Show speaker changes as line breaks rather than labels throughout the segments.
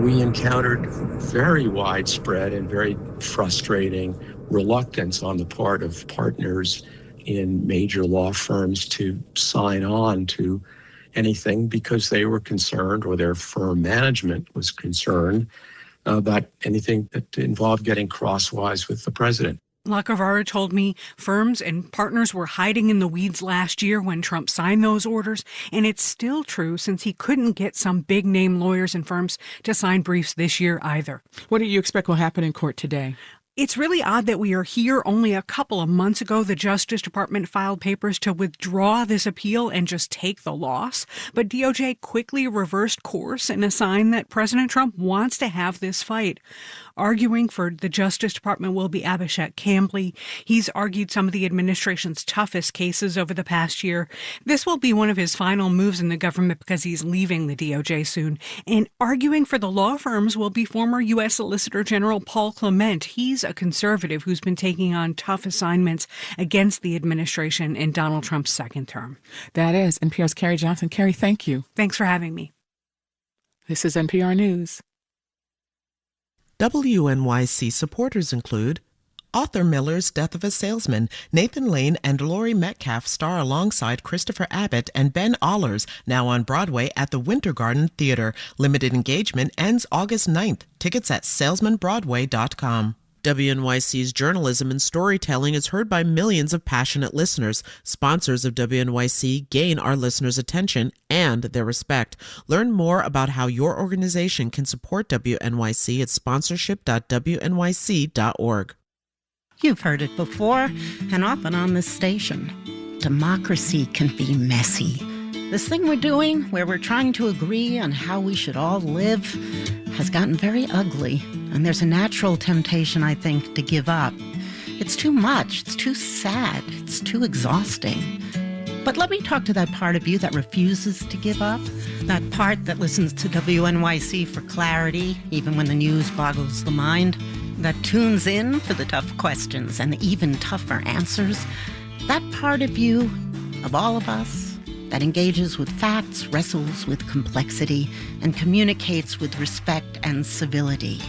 we encountered very widespread and very frustrating reluctance on the part of partners in major law firms to sign on to anything because they were concerned, or their firm management was concerned, about anything that involved getting crosswise with the president.
Lacavara told me firms and partners were hiding in the weeds last year when Trump signed those orders, and it's still true since he couldn't get some big-name lawyers and firms to sign briefs this year either.
What do you expect will happen in court today?
It's really odd that we are here. Only a couple of months ago, the Justice Department filed papers to withdraw this appeal and just take the loss. But DOJ quickly reversed course in a sign that President Trump wants to have this fight. Arguing for the Justice Department will be Abhishek Cambly. He's argued some of the administration's toughest cases over the past year. This will be one of his final moves in the government because he's leaving the DOJ soon. And arguing for the law firms will be former U.S. Solicitor General Paul Clement. He's a conservative who's been taking on tough assignments against the administration in Donald Trump's second term.
That is NPR's Carrie Johnson. Carrie, thank you.
Thanks for having me.
This is NPR News.
WNYC supporters include Arthur Miller's Death of a Salesman. Nathan Lane and Laurie Metcalf star alongside Christopher Abbott and Ben Allers, now on Broadway at the Winter Garden Theater. Limited engagement ends August 9th. Tickets at salesmanbroadway.com. WNYC's journalism and storytelling is heard by millions of passionate listeners. Sponsors of WNYC gain our listeners' attention and their respect. Learn more about how your organization can support WNYC at sponsorship.wnyc.org.
You've heard it before, and often on this station. Democracy can be messy. This thing we're doing, where we're trying to agree on how we should all live, has gotten very ugly. And there's a natural temptation, I think, to give up. It's too much. It's too sad. It's too exhausting. But let me talk to that part of you that refuses to give up. That part that listens to WNYC for clarity, even when the news boggles the mind. That tunes in for the tough questions and the even tougher answers. That part of you, of all of us, that engages with facts, wrestles with complexity, and communicates with respect and civility.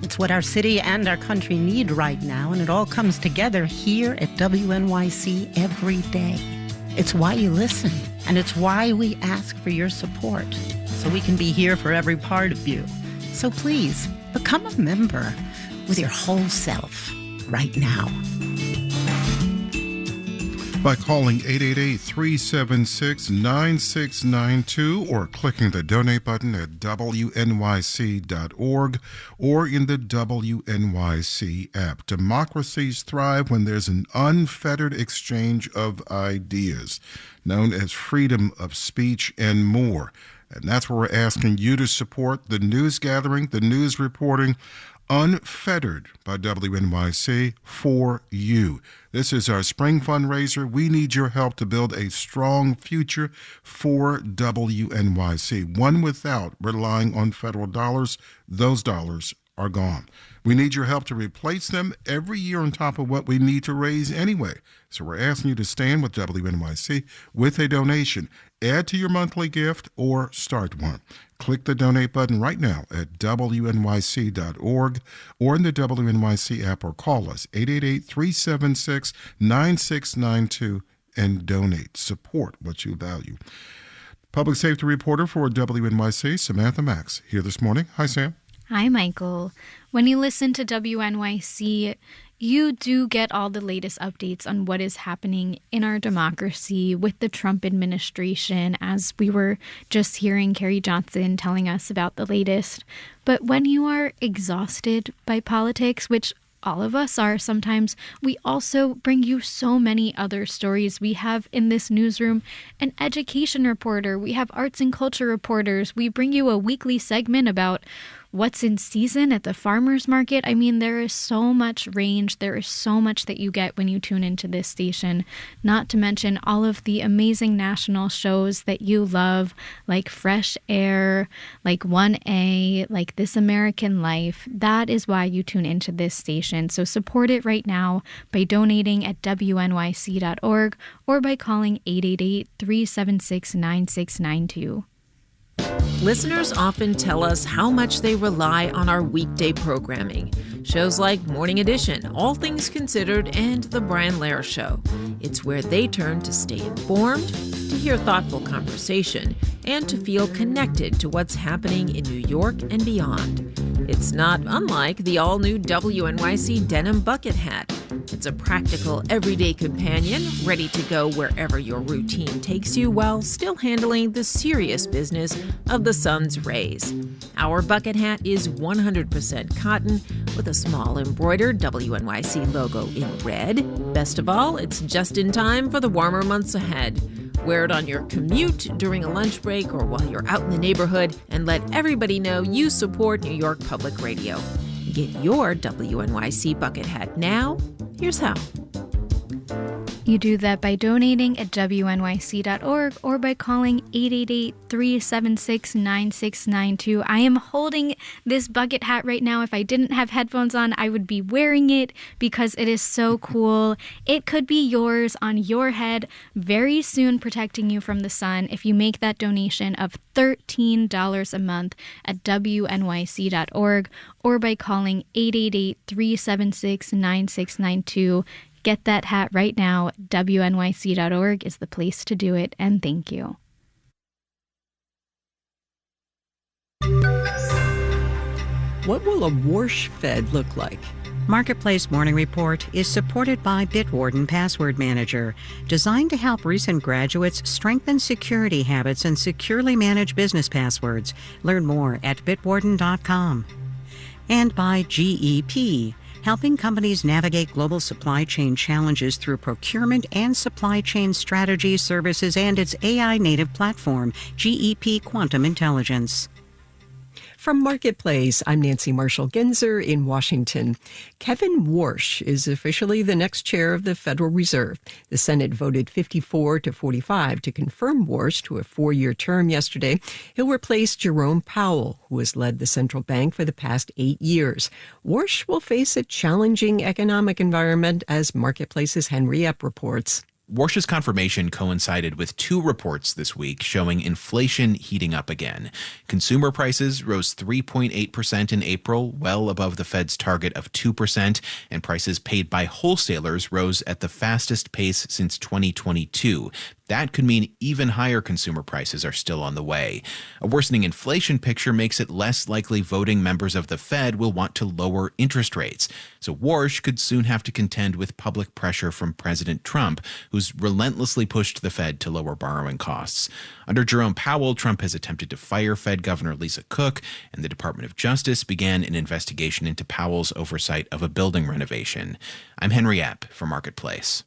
It's what our city and our country need right now, and it all comes together here at WNYC every day. It's why you listen, and it's why we ask for your support, so we can be here for every part of you. So please, become a member with your whole self right now.
By calling 888-376-9692 or clicking the donate button at WNYC.org or in the WNYC app. Democracies thrive when there's an unfettered exchange of ideas, known as freedom of speech and more. And that's where we're asking you to support the news gathering, the news reporting, unfettered by WNYC for you. This is our spring fundraiser. We need your help to build a strong future for WNYC, one without relying on federal dollars. Those dollars are gone. We need your help to replace them every year on top of what we need to raise anyway. So we're asking you to stand with WNYC with a donation. Add to your monthly gift or start one. Click the donate button right now at WNYC.org or in the WNYC app, or call us 888-376-9692 and donate. Support what you value. Public safety reporter for WNYC, Samantha Max, here this morning. Hi, Sam.
Hi, Michael. When you listen to WNYC, you do get all the latest updates on what is happening in our democracy with the Trump administration, as we were just hearing Carrie Johnson telling us about the latest. But when you are exhausted by politics, which all of us are sometimes, we also bring you so many other stories. We have in this newsroom an education reporter. We have arts and culture reporters. We bring you a weekly segment about what's in season at the farmer's market. I mean, there is so much range. There is so much that you get when you tune into this station, not to mention all of the amazing national shows that you love, like Fresh Air, like 1A, like This American Life. That is why you tune into this station. So support it right now by donating at WNYC.org or by calling 888-376-9692.
Listeners often tell us how much they rely on our weekday programming. Shows like Morning Edition, All Things Considered, and The Brian Lehrer Show. It's where they turn to stay informed, to hear thoughtful conversation, and to feel connected to what's happening in New York and beyond. It's not unlike the all-new WNYC denim bucket hat. It's a practical, everyday companion, ready to go wherever your routine takes you while still handling the serious business of the sun's rays. Our bucket hat is 100% cotton with a small embroidered WNYC logo in red. Best of all, it's just in time for the warmer months ahead. Wear it on your commute, during a lunch break, or while you're out in the neighborhood, and let everybody know you support New York Public Radio. Get your WNYC bucket hat now. Here's how.
You do that by donating at WNYC.org or by calling 888-376-9692. I am holding this bucket hat right now. If I didn't have headphones on, I would be wearing it because it is so cool. It could be yours on your head very soon, protecting you from the sun if you make that donation of $13 a month at WNYC.org or by calling 888-376-9692. Get that hat right now. WNYC.org is the place to do it, and thank you.
What will a Warsh Fed look like?
Marketplace Morning Report is supported by Bitwarden Password Manager, designed to help recent graduates strengthen security habits and securely manage business passwords. Learn more at bitwarden.com. And by GEP, helping companies navigate global supply chain challenges through procurement and supply chain strategy services and its AI-native platform, GEP Quantum Intelligence.
From Marketplace, I'm Nancy Marshall-Genzer in Washington. Kevin Warsh is officially the next chair of the Federal Reserve. The Senate voted 54-45 to confirm Warsh to a 4-year term yesterday. He'll replace Jerome Powell, who has led the central bank for the past 8 years. Warsh will face a challenging economic environment, as Marketplace's Henry Epp reports.
Warsh's confirmation coincided with 2 reports this week showing inflation heating up again. Consumer prices rose 3.8% in April, well above the Fed's target of 2%, and prices paid by wholesalers rose at the fastest pace since 2022. That could mean even higher consumer prices are still on the way. A worsening inflation picture makes it less likely voting members of the Fed will want to lower interest rates. So Warsh could soon have to contend with public pressure from President Trump, who's relentlessly pushed the Fed to lower borrowing costs. Under Jerome Powell, Trump has attempted to fire Fed Governor Lisa Cook, and the Department of Justice began an investigation into Powell's oversight of a building renovation. I'm Henry Epp for Marketplace.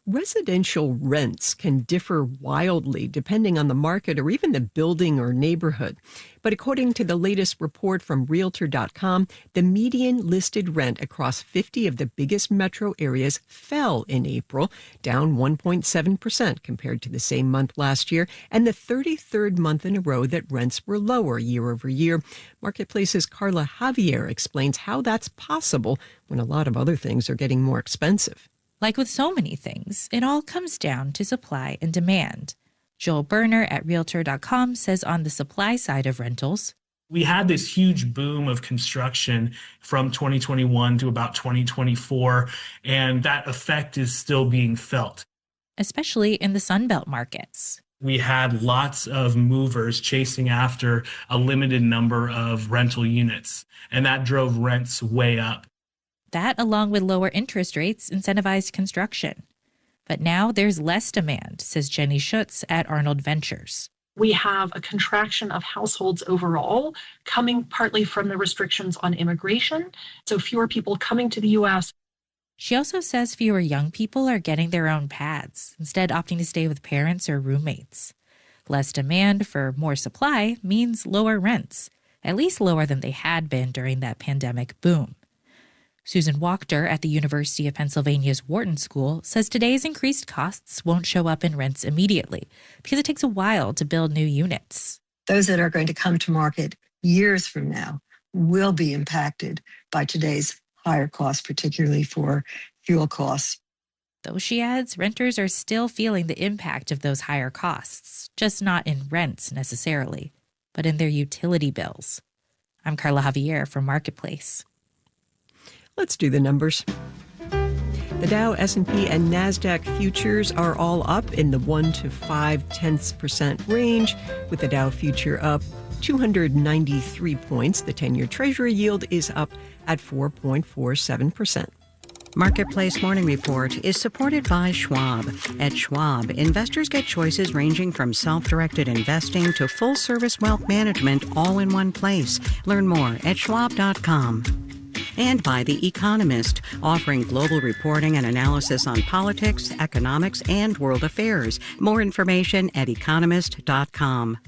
Residential rents can differ wildly depending on the market or even the building or neighborhood. But according to the latest report from Realtor.com, the median listed rent across 50 of the biggest metro areas fell in April, down 1.7% compared to the same month last year, and the 33rd month in a row that rents were lower year over year. Marketplace's Carla Javier explains how that's possible when a lot of other things are getting more expensive.
Like with so many things, it all comes down to supply and demand. Joel Berner at Realtor.com says on the supply side of rentals,
we had this huge boom of construction from 2021 to about 2024, and that effect is still being felt.
Especially in the Sunbelt markets.
We had lots of movers chasing after a limited number of rental units, and that drove rents way up.
That, along with lower interest rates, incentivized construction. But now there's less demand, says Jenny Schutz at Arnold Ventures.
We have a contraction of households overall, coming partly from the restrictions on immigration, so fewer people coming to the U.S.
She also says fewer young people are getting their own pads, instead opting to stay with parents or roommates. Less demand for more supply means lower rents, at least lower than they had been during that pandemic boom. Susan Wachter at the University of Pennsylvania's Wharton School says today's increased costs won't show up in rents immediately because it takes a while to build new units.
Those that are going to come to market years from now will be impacted by today's higher costs, particularly for fuel costs.
Though, she adds, renters are still feeling the impact of those higher costs, just not in rents necessarily, but in their utility bills. I'm Carla Javier from Marketplace.
Let's do the numbers. The Dow, S&P, and NASDAQ futures are all up in the 1 to 0.5% range, with the Dow future up 293 points. The 10-year Treasury yield is up at 4.47%.
Marketplace Morning Report is supported by Schwab. At Schwab, investors get choices ranging from self-directed investing to full-service wealth management all in one place. Learn more at schwab.com. And by The Economist, offering global reporting and analysis on politics, economics, and world affairs. More information at economist.com.